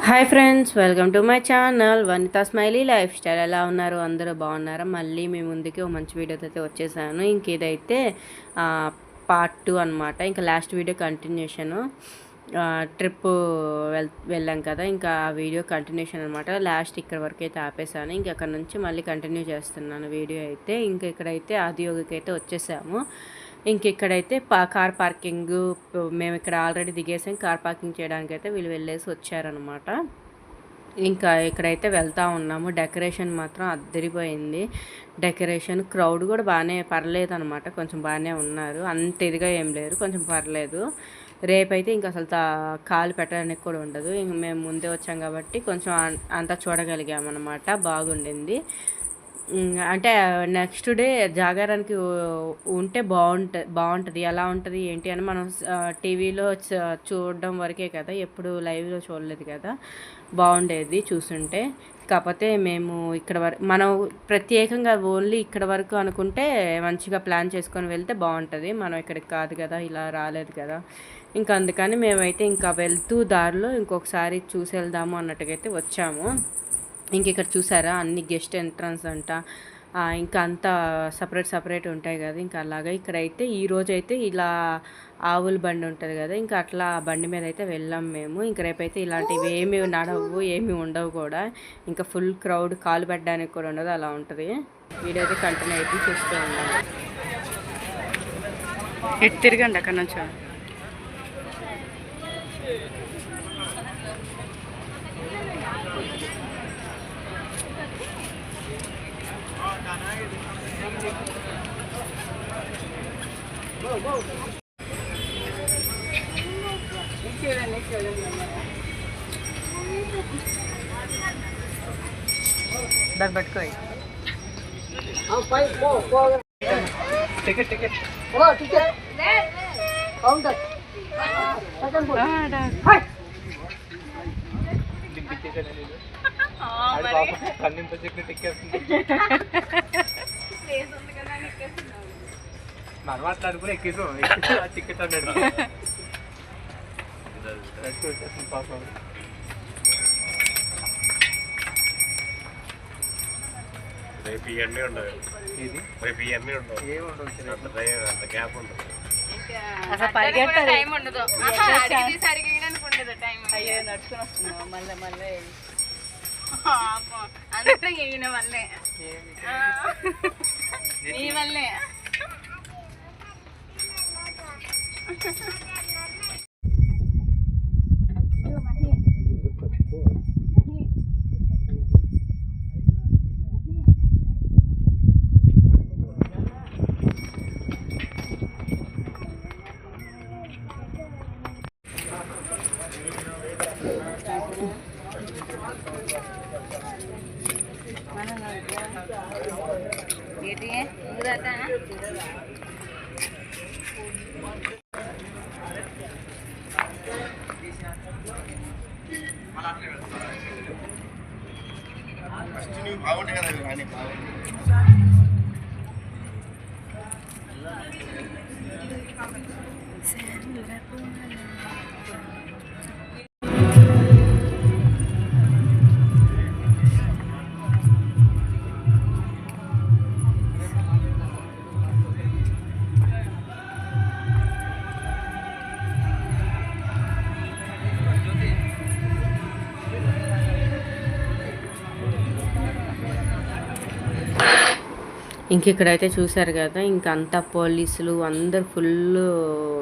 Hi friends, welcome to my channel Vanitha smiley life style. ఎలా ఉన్నారు? అందరూ బాగున్నారా? మళ్ళీ మీ ముందుకి ఒక మంచి వీడియోతో అయితే వచ్చేసాను. ఇంక ఇదైతే పార్ట్ 2 అనమాట. ఇంకా లాస్ట్ వీడియో కంటిన్యూషను. ట్రిప్ వెళ్ళాం కదా, ఇంకా ఆ వీడియో కంటిన్యూషన్ అనమాట. లాస్ట్ ఇక్కడ వరకు అయితే ఆపేసాను. ఇంక అక్కడ నుంచి మళ్ళీ కంటిన్యూ చేస్తున్నాను వీడియో అయితే. ఇంకా ఇక్కడైతే ఆదియోగికి అయితే వచ్చేసాము. ఇంక ఇక్కడైతే కార్ పార్కింగ్, మేము ఇక్కడ ఆల్రెడీ దిగేసాం. కార్ పార్కింగ్ చేయడానికి అయితే వీళ్ళు వెళ్ళేసి వచ్చారనమాట. ఇంకా ఇక్కడైతే వెళ్తూ ఉన్నాము. డెకరేషన్ మాత్రం అద్దరిపోయింది. డెకరేషన్ క్రౌడ్ కూడా బాగానే పర్లేదు అనమాట. కొంచెం బాగానే ఉన్నారు, అంత ఇదిగా ఏం లేరు, కొంచెం పర్లేదు. రేపైతే ఇంకా అసలు కాలు పెట్టడానికి కూడా ఉండదు. ఇంక మేము ముందే వచ్చాం కాబట్టి కొంచెం అంతా చూడగలిగామన్నమాట. బాగుండింది. అంటే నెక్స్ట్ డే జాగారానికి ఉంటే బాగుంటుంది. ఎలా ఉంటుంది ఏంటి అని మనం టీవీలో చూడడం వరకే కదా, ఎప్పుడు లైవ్లో చూడలేదు కదా. బాగుండేది చూస్తుంటే. కాకపోతే మేము ఇక్కడ వరకు మనం ప్రత్యేకంగా ఓన్లీ ఇక్కడ వరకు అనుకుంటే మంచిగా ప్లాన్ చేసుకొని వెళ్తే బాగుంటుంది. మనం ఇక్కడికి కాదు కదా, ఇలా రాలేదు కదా. ఇంకా అందుకని మేమైతే ఇంకా వెళ్తూ దారిలో ఇంకొకసారి చూసి వెళ్దాము అన్నట్టుగా అయితే వచ్చాము. ఇంక ఇక్కడ చూసారా, అన్ని గెస్ట్ ఎంట్రన్స్ అంట. ఇంకా అంతా సపరేట్ ఉంటాయి కదా. ఇంకా అలాగా ఇక్కడైతే ఈరోజు అయితే ఇలా ఆవుల బండి ఉంటుంది కదా, ఇంకా అట్లా బండి మీద అయితే వెళ్ళాం మేము. ఇంక రేపైతే ఇలాంటివి ఏమి నడవు, ఏమి ఉండవు కూడా. ఇంకా ఫుల్ క్రౌడ్, కాలు పెట్టడానికి కూడా ఉండదు, అలా ఉంటుంది. వీడియో అయితే కంటిన్యూ అయితే చూస్తూ ఉన్నాం. ఎటు తిరగండి అక్కడ నుంచి. దాన్ని పట్టుకో. టికెట్ టికెట్ కౌంటర్ మాట్లాడుకుని ఎక్కేసాం. టికెట్ అన్నాడు. పాపం రేపు ఇవన్నీ ఉండవు. ఇది రేపు ఇవన్నీ ఉండవు. ఏముండవు, అంత గ్యాప్ ఉండదు. అసలు పరిగెత్తాలి, టైం ఉండదు. అయ్యో నడుచుకుని వస్తున్నావు మళ్ళీ మళ్ళీ. అంతా ఈయన వల్లే, నీ వల్లే. బాగుంటుంది కదా కానీ ఇంక ఇక్కడైతే చూసారు కదా, ఇంక అంతా పోలీసులు అందరు ఫుల్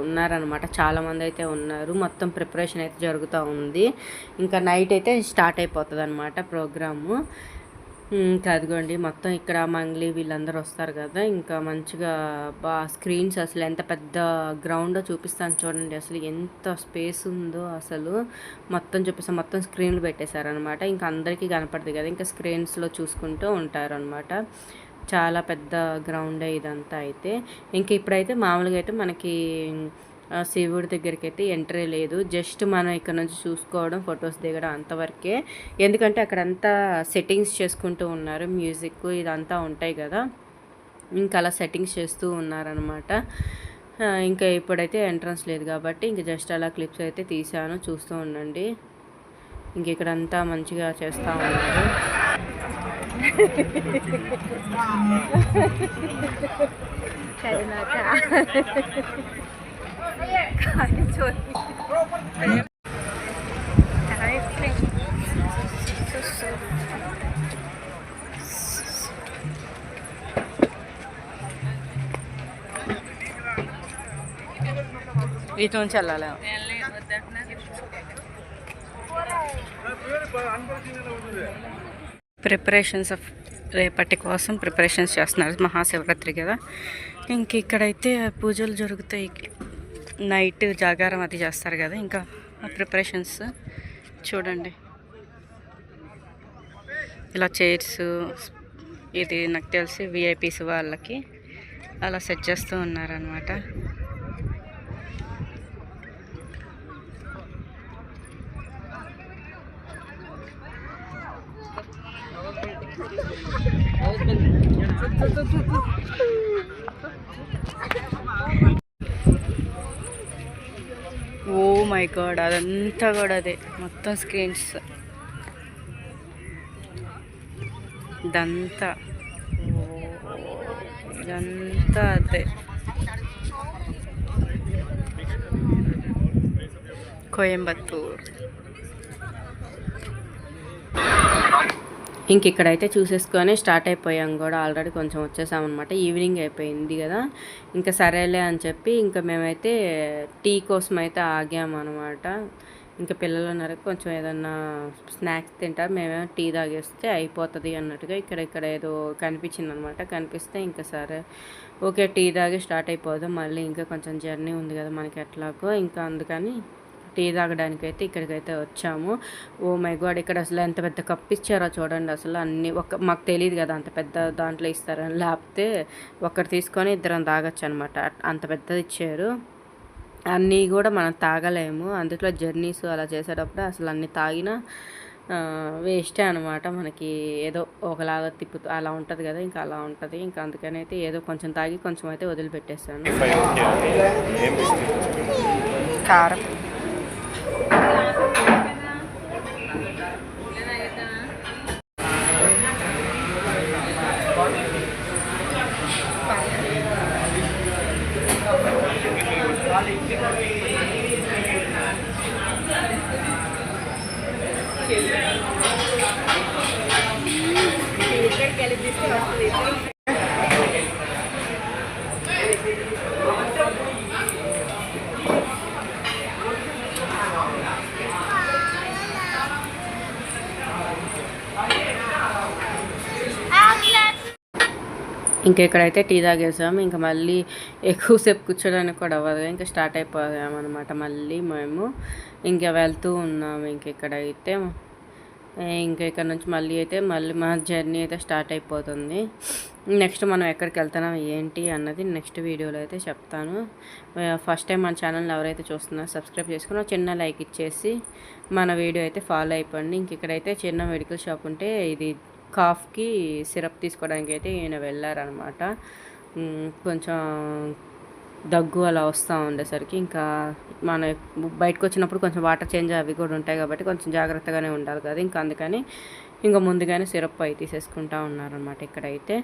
ఉన్నారనమాట. చాలామంది అయితే ఉన్నారు. మొత్తం ప్రిపరేషన్ అయితే జరుగుతూ ఉంది. ఇంకా నైట్ అయితే స్టార్ట్ అయిపోతుంది అనమాట ప్రోగ్రాము. ఇంకా అదిగోండి మొత్తం ఇక్కడ మంగ్లీ వీళ్ళందరూ వస్తారు కదా. ఇంకా మంచిగా స్క్రీన్స్ అసలు ఎంత పెద్ద గ్రౌండో చూపిస్తాను చూడండి. అసలు ఎంత స్పేస్ ఉందో అసలు మొత్తం చూపిస్తాను. మొత్తం స్క్రీన్లు పెట్టేశారనమాట. ఇంకా అందరికీ కనపడుతుంది కదా, ఇంకా స్క్రీన్స్లో చూసుకుంటూ ఉంటారు అనమాట. చాలా పెద్ద గ్రౌండే ఇదంతా అయితే. ఇంక ఇప్పుడైతే మామూలుగా అయితే మనకి శివుడి దగ్గరికి అయితే ఎంట్రీ లేదు. జస్ట్ మనం ఇక్కడ నుంచి చూసుకోవడం, ఫొటోస్ దిగడం అంతవరకే. ఎందుకంటే అక్కడంతా సెట్టింగ్స్ చేసుకుంటూ ఉన్నారు, మ్యూజిక్ ఇదంతా ఉంటాయి కదా. ఇంకా అలా సెట్టింగ్స్ చేస్తూ ఉన్నారనమాట. ఇంకా ఇప్పుడైతే ఎంట్రన్స్ లేదు కాబట్టి ఇంక జస్ట్ అలా క్లిప్స్ అయితే తీసాను, చూస్తూ ఉండండి. ఇంక ఇక్కడంతా మంచిగా చేస్తూ ఉన్నారు. ఇటు నుంచి వెళ్ళాలి. ప్రిపరేషన్స్ ఆఫ్ రేపటి కోసం ప్రిపరేషన్స్ చేస్తున్నారు. మహాశివరాత్రి కదా, ఇంక ఇక్కడైతే పూజలు జరుగుతాయి. నైట్ జాగారం అది చేస్తారు కదా, ఇంకా ప్రిపరేషన్స్ చూడండి. ఇలా చైర్స్, ఇది నాకు తెలిసి విఐపీస్ వాళ్ళకి అలా సెట్ చేస్తూ ఉన్నారనమాట. ఓ మై గాడ్, అదంతా కూడా అదే మొత్తం స్క్రీన్స్, ఇదంతా అదే కోయంబత్తూర్. ఇంక ఇక్కడైతే చూసేసుకొని స్టార్ట్ అయిపోయాం కూడా. ఆల్రెడీ కొంచెం వచ్చేసామన్నమాట. ఈవినింగ్ అయిపోయింది కదా, ఇంకా సరేలే అని చెప్పి ఇంకా మేమైతే టీ కోసం అయితే ఆగామన్నమాట. ఇంకా పిల్లలు ఉన్నారు, కొంచెం ఏదన్నా స్నాక్స్ తింటారు, మేమేమో టీ తాగేస్తే అయిపోతుంది అన్నట్టుగా ఇక్కడ ఏదో కనిపించింది అనమాట. కనిపిస్తే ఇంకా సరే ఓకే టీ తాగి స్టార్ట్ అయిపోదాం, మళ్ళీ ఇంకా కొంచెం జర్నీ ఉంది కదా మనకి ఎట్లాగో, ఇంకా అందుకని టీ తాగడానికి అయితే ఇక్కడికైతే వచ్చాము. ఓ మై గాడ్, ఇక్కడ అసలు ఎంత పెద్ద కప్ ఇచ్చారో చూడండి. అసలు అన్నీ మాకు తెలియదు కదా అంత పెద్ద దాంట్లో ఇస్తారని, లేకపోతే ఒకటి తీసుకొని ఇద్దరం తాగొచ్చు అనమాట. అంత పెద్దది ఇచ్చారు. అన్నీ కూడా మనం తాగలేము, అందులో జర్నీస్ అలా చేసేటప్పుడు అసలు అన్నీ తాగినా వేస్టే అనమాట. మనకి ఏదో ఒకలాగా తిప్పుతూ అలా ఉంటుంది కదా, ఇంకా అలా ఉంటుంది. ఇంకా అందుకని అయితే ఏదో కొంచెం తాగి కొంచెం అయితే వదిలిపెట్టేస్తాను. కారం ఇంకా ఇక్కడైతే టీ తాగేసాము. ఇంకా మళ్ళీ ఎక్కువసేపు కూర్చోడానికి కూడా అవ్వదు, ఇంకా స్టార్ట్ అయిపోయామన్నమాట. మళ్ళీ మేము ఇంకా వెళ్తూ ఉన్నాము. ఇంక ఇక్కడైతే ఇంకా ఇక్కడ నుంచి మళ్ళీ మా జర్నీ అయితే స్టార్ట్ అయిపోతుంది. నెక్స్ట్ మనం ఎక్కడికి వెళ్తున్నాం ఏంటి అన్నది నెక్స్ట్ వీడియోలో అయితే చెప్తాను. ఫస్ట్ టైం మన ఛానల్ ఎవరైతే చూస్తున్నారో సబ్స్క్రైబ్ చేసుకుని చిన్న లైక్ ఇచ్చేసి మన వీడియో అయితే ఫాలో అయిపోండి. ఇంక ఇక్కడైతే చిన్న మెడికల్ షాప్ ఉంటే ఇది కాఫ్కి సిరప్ తీసుకోవడానికి అయితే ఈయన వెళ్ళారనమాట. కొంచెం దగ్గు అలా వస్తూ ఉండేసరికి ఇంకా మన బయటకు వచ్చినప్పుడు కొంచెం వాటర్ చేంజ్ అవి కూడా ఉంటాయి కాబట్టి కొంచెం జాగ్రత్తగానే ఉండాలి కదా, ఇంకా అందుకని ఇంకా ముందుగానే సిరప్ అవి తీసేసుకుంటూ ఉన్నారనమాట. ఇక్కడైతే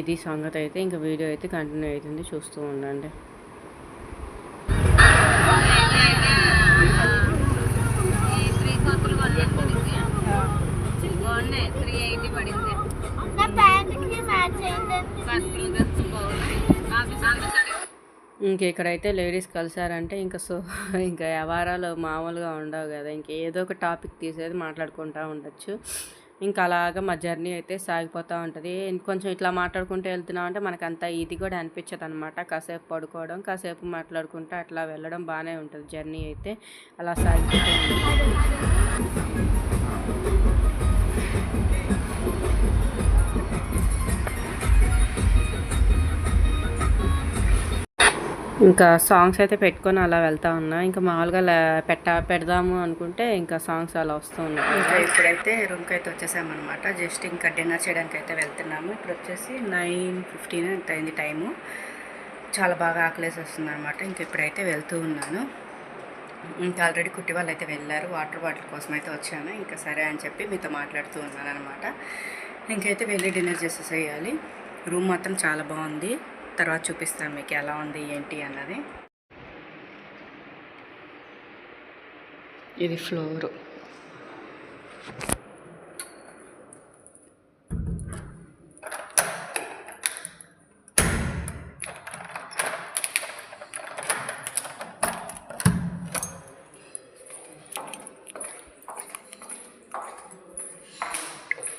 ఇది సంగతి అయితే ఇంకా వీడియో అయితే కంటిన్యూ అవుతుంది, చూస్తూ ఉండండి. ఇంక ఇక్కడైతే లేడీస్ కలిసారంటే ఇంకా వ్యవహారాలు మామూలుగా ఉండవు కదా, ఏదో ఒక టాపిక్ తీసేది మాట్లాడుకుంటూ ఉండొచ్చు. ఇంకా అలాగా మా జర్నీ అయితే సాగిపోతూ ఉంటుంది. కొంచెం ఇట్లా మాట్లాడుకుంటూ వెళ్తున్నామంటే మనకు అంత ఇది కూడా అనిపించదు అనమాట. కాసేపు పడుకోవడం, కాసేపు మాట్లాడుకుంటూ అట్లా వెళ్ళడం బాగానే ఉంటుంది. జర్నీ అయితే అలా సాగిపోతూ ఉంటుంది. ఇంకా సాంగ్స్ అయితే పెట్టుకొని అలా వెళ్తూ ఉన్నా. ఇంకా మామూలుగా పెడదాము అనుకుంటే ఇంకా సాంగ్స్ అలా వస్తూ ఉన్నాయి. ఇంకా ఇప్పుడైతే రూమ్కి అయితే వచ్చేసామన్నమాట. జస్ట్ ఇంకా డిన్నర్ చేయడానికి అయితే వెళ్తున్నాము. ఇప్పుడు వచ్చేసి 9:15 ఎంత అయింది టైము. చాలా బాగా ఆకలేసి వస్తుంది అనమాట. ఇంక ఇప్పుడైతే వెళ్తూ ఉన్నాను. ఇంకా ఆల్రెడీ కుట్టి వాళ్ళు అయితే వెళ్ళారు. వాటర్ బాటిల్ కోసం అయితే వచ్చాను. ఇంకా సరే అని చెప్పి మీతో మాట్లాడుతూ ఉన్నాను అనమాట. ఇంకైతే వెళ్ళి డిన్నర్ చేసేసేయాలి. రూమ్ మాత్రం చాలా బాగుంది. తర్వాత చూపిస్తాను మీకు ఎలా ఉంది ఏంటి అన్నది. ఇది ఫ్లోరు.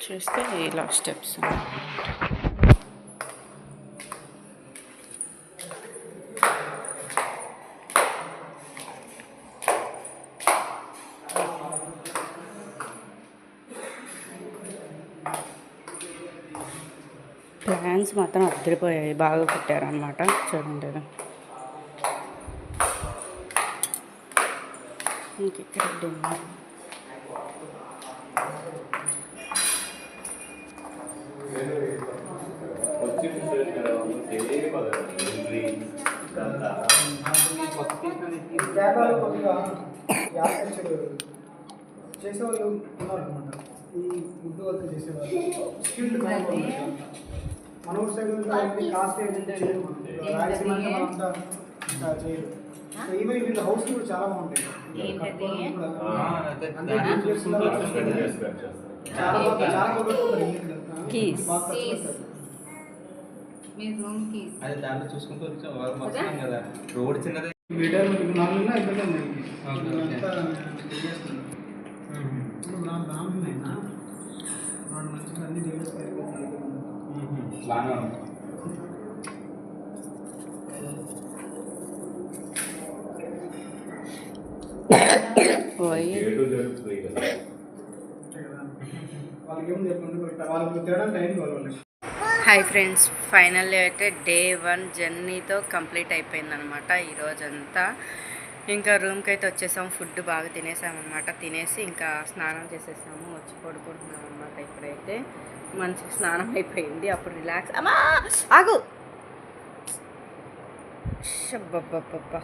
చూస్తే ఇలా స్టెప్స్. ప్లాన్స్ మాత్రం అద్దరిపోయాయి, బాగా కుట్టారనమాట. చూడండి ఇంకెక్కడ డిన్నర్. చేసేవాళ్ళు ఉన్నారనమాట. ఈ వుడ్ వర్క్ చేసేవాళ్ళు స్కిల్డ్ మన ఊరి సైడ్ కాస్ట్ రాయలసీమ అంతా చేయరు. ఈవెన్ వీళ్ళ హౌస్ కూడా చాలా బాగుంటాయి. చాలా బాగా అది దాంట్లో చూసుకుంటూ వస్తున్నాం కదా. రోడ్ చిన్నది హాయ్ ఫ్రెండ్స్, ఫైనల్లీ అయితే డే 1 జర్నీతో కంప్లీట్ అయిపోయిందనమాట ఈరోజంతా. ఇంకా రూమ్కి అయితే వచ్చేసాము. ఫుడ్ బాగా తినేసామన్నమాట. తినేసి ఇంకా స్నానం చేసేసాము, వచ్చి పడుకుంటున్నాం అనమాట. ఇప్పుడైతే మంచిగా స్నానం అయిపోయింది. అప్పుడు రిలాక్స్. అమ్మా ఆగు. షబ్బబ్బబ్బబ్బా,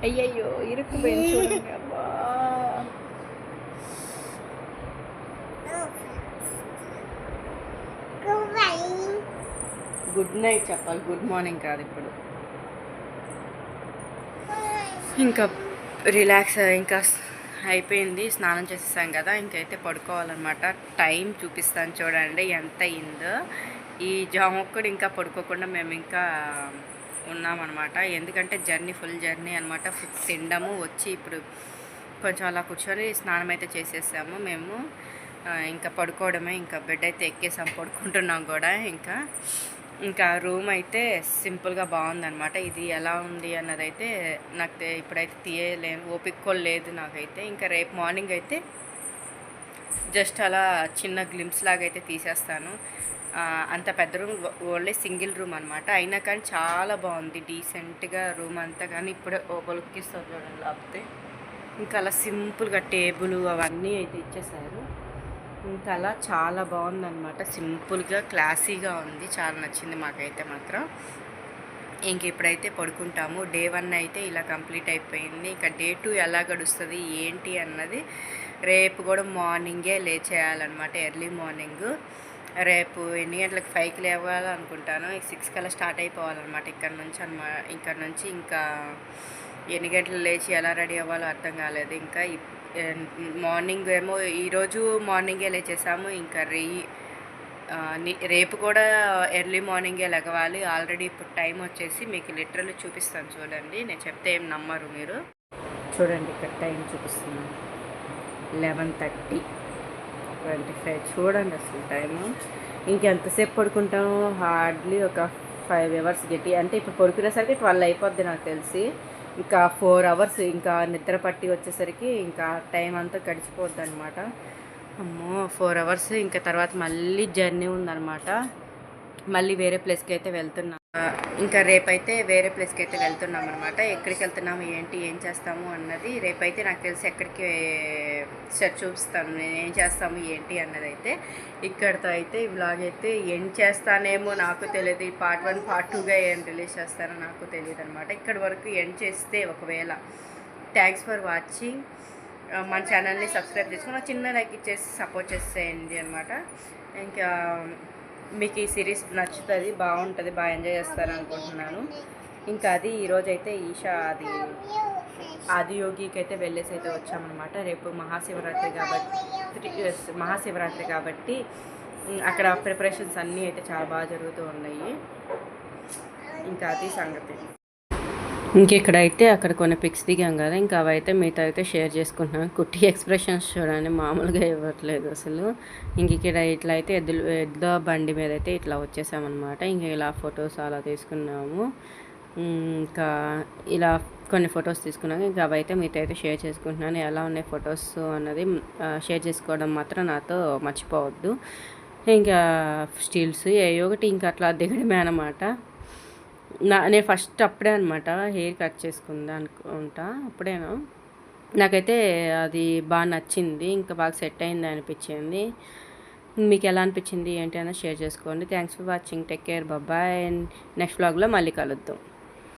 అయ్యయ్యో ఇరుక్కుపోయింది చూడండి. అబ్బా, గుడ్ నైట్ చెప్పాలి, గుడ్ మార్నింగ్ కాదు. ఇప్పుడు ఇంకా రిలాక్స్ ఇంకా అయిపోయింది, స్నానం చేసేసాం కదా. ఇంకైతే పడుకోవాలన్నమాట. టైం చూపిస్తాను చూడండి ఎంత అయిందో. ఈ జామొక్కడు ఇంకా పడుకోకుండా మేము ఇంకా ఉన్నామన్నమాట. ఎందుకంటే జర్నీ ఫుల్ జర్నీ అనమాట. ఫుడ్ తినడము వచ్చి ఇప్పుడు కొంచెం అలా కూర్చొని స్నానం అయితే చేసేసాము మేము. ఇంకా పడుకోవడమే. ఇంకా బెడ్ అయితే ఎక్కేసాము, పడుకుంటున్నాం కూడా. ఇంకా రూమ్ అయితే సింపుల్గా బాగుందన్నమాట. ఇది ఎలా ఉంది అన్నది అయితే నాకు ఇప్పుడైతే తీయలేను, ఓపిక కూడా లేదు నాకైతే. ఇంకా రేపు మార్నింగ్ అయితే జస్ట్ అలా చిన్న గ్లిమ్స్ లాగా అయితే తీసేస్తాను. అంత పెద్ద రూమ్, ఓన్లీ సింగిల్ రూమ్ అనమాట. అయినా కానీ చాలా బాగుంది, డీసెంట్గా రూమ్ అంతా. కానీ ఇప్పుడే ఒక లుక్ ఇస్తారు చూడండి. లేకపోతే ఇంకా అలా సింపుల్గా టేబుల్ అవన్నీ అయితే ఇచ్చేసారు. ఇంకా అలా చాలా బాగుందన్నమాట. సింపుల్గా క్లాసీగా ఉంది, చాలా నచ్చింది మాకైతే మాత్రం. ఇంక ఇప్పుడైతే పడుకుంటాము. డే 1 అయితే ఇలా కంప్లీట్ అయిపోయింది. ఇంకా డే 2 ఎలా గడుస్తుంది ఏంటి అన్నది రేపు కూడా మార్నింగే లేచేయాలన్నమాట. ఎర్లీ మార్నింగ్ రేపు ఎన్ని గంటలకు 5కి లేవాలనుకుంటాను. 6 కల్లా స్టార్ట్ అయిపోవాలన్నమాట ఇక్కడ నుంచి ఇంకా ఎన్ని గంటలు లేచి ఎలా రెడీ అవ్వాలో అర్థం కాలేదు. ఇంకా మార్నింగ్ ఏమో ఈరోజు మార్నింగే లేచేసాము. ఇంకా రేపు కూడా ఎర్లీ మార్నింగే లెగవాలి. ఆల్రెడీ ఇప్పుడు టైం వచ్చేసి మీకు లిటరల్లీ చూపిస్తాను చూడండి. నేను చెప్తే ఏం నమ్మరు మీరు. చూడండి ఇక్కడ టైం చూపిస్తున్నాను, 11:30 చూడండి అసలు టైము. ఇంకెంతసేపు పడుకుంటాము? హార్డ్లీ ఒక 5 అవర్స్ గట్టి. అంటే ఇప్పుడు పడుకునేసరికి 12 అయిపోద్ది నాకు తెలిసి. ఇంకా 4 అవర్స్ ఇంకా నిద్ర పట్టి వచ్చేసరికి ఇంకా టైం అంతా గడిచిపోద్ది అనమాట. అమ్మో 4 అవర్స్. ఇంకా తర్వాత మళ్ళీ జర్నీ ఉందన్నమాట. మళ్ళీ వేరే ప్లేస్కి అయితే వెళ్తున్నాం. ఇంకా రేపైతే వేరే ప్లేస్కి అయితే వెళ్తున్నాం అనమాట. ఎక్కడికి వెళ్తున్నాము ఏంటి ఏం చేస్తాము అన్నది రేపైతే నాకు తెలిసి ఎక్కడికి చూపిస్తాను నేను ఏం చేస్తాము ఏంటి అన్నది. అయితే ఇక్కడితో అయితే ఈ వ్లాగ్ అయితే ఎండ్ చేస్తానేమో నాకు తెలియదు. ఈ పార్ట్ 1 పార్ట్ 2గా ఏం రిలీజ్ చేస్తానో నాకు తెలియదు అనమాట. ఇక్కడి వరకు ఎండ్ చేస్తే ఒకవేళ థ్యాంక్స్ ఫర్ వాచింగ్. మన ఛానల్ని సబ్స్క్రైబ్ చేసుకుని చిన్న లైక్ ఇచ్చేసి సపోర్ట్ చేసేయండి అనమాట. ఇంకా మీకు ఈ సిరీస్ నచ్చుతుంది, బాగుంటుంది, బాగా ఎంజాయ్ చేస్తారు అనుకుంటున్నాను. ఇంకా అది ఈరోజైతే ఈషా అది ఆదియోగికి అయితే వెళ్ళేసి అయితే వచ్చామన్నమాట. రేపు మహాశివరాత్రి కాబట్టి అక్కడ ప్రిపరేషన్స్ అన్నీ అయితే చాలా బాగా జరుగుతూ ఉన్నాయి. ఇంకా అది సంగతి. ఇంకెక్కడైతే అక్కడ కొన్ని పిక్స్ దిగాం కదా, ఇంకా అవైతే మీతో అయితే షేర్ చేసుకుంటున్నాను. కుట్టి ఎక్స్ప్రెషన్స్ చూడండి, మామూలుగా ఇవ్వట్లేదు అసలు. ఇంక ఇక్కడ ఇట్లా అయితే ఎద్దుల బండి మీద అయితే ఇట్లా వచ్చేసామన్నమాట. ఇంక ఇలా ఫొటోస్ అలా తీసుకున్నాము. ఇంకా ఇలా కొన్ని ఫొటోస్ తీసుకున్నాను. ఇంకా అవైతే మీతో అయితే షేర్ చేసుకుంటున్నాను. ఎలా ఉన్నాయి ఫొటోస్ అన్నది షేర్ చేసుకోవడం మాత్రం నాతో మర్చిపోవద్దు. ఇంకా స్టిల్స్ ఏ ఒకటి ఇంకా అట్లా దిగడమే అనమాట. నేను ఫస్ట్ అప్పుడే అనమాట హెయిర్ కట్ చేసుకుంది అనుకుంటా, అప్పుడేనా. నాకైతే అది బాగా నచ్చింది, ఇంకా బాగా సెట్ అయింది అనిపించింది. మీకు ఎలా అనిపించింది ఏంటి అన్న షేర్ చేసుకోండి. Thanks for watching. Take care, bye. Next వ్లాగ్లో మళ్ళీ కలుద్దాం.